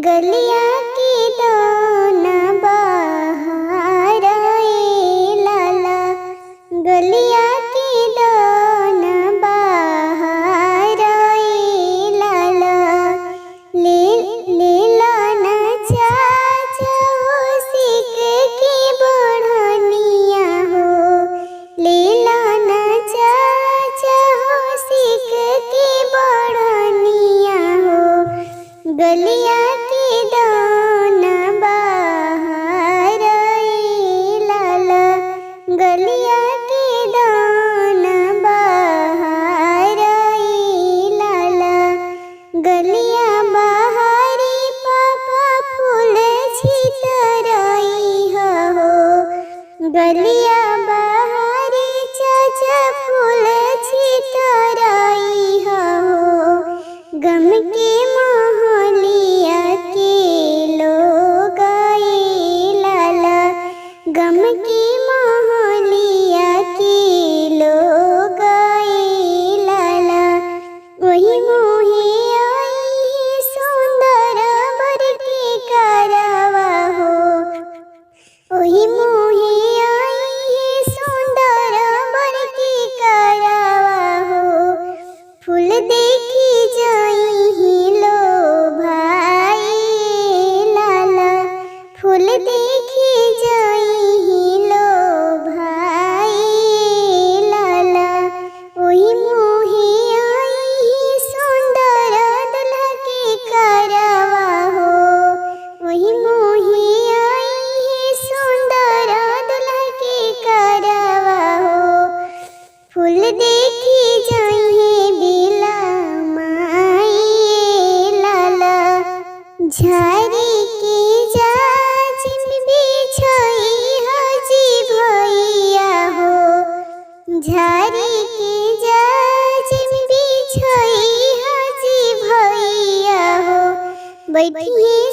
गलिया के दाना बहार लाला, गलिया के दाना बहार लाला। ले लाना चाचा हो सीख के बढ़निया हो, ले लाना चाचा हो सीख के बढ़निया हो। गलिया के दाना बहार लाला, गलिया के दाना बहार लाला। गलिया बहारी पापा फूल छितराई हो, गलिया बहारी चाचा फूल छितराई हो। गम के मोहलिया के लोग लाला, गम के मोहलिया के लोग लाला। वही मोहे आई सुंदर बर के करवा हो, वही मोहे आई सुंदर बर के करवा हो। फूल देखी जाई लो भाई लाला, फूल देखी जाई लो भाई लाला। वही मोहे आई सुंदर दुल्हा के करवा हो, वही मोहे आई सुंदर दुल्हा के करवा हो। फूल देखी जाई बिला माई लाला, झारी के जाजिम बिछई हाजी भैया हो, झारी के जाजिम बिछई हाजी भैया हो। बैठिए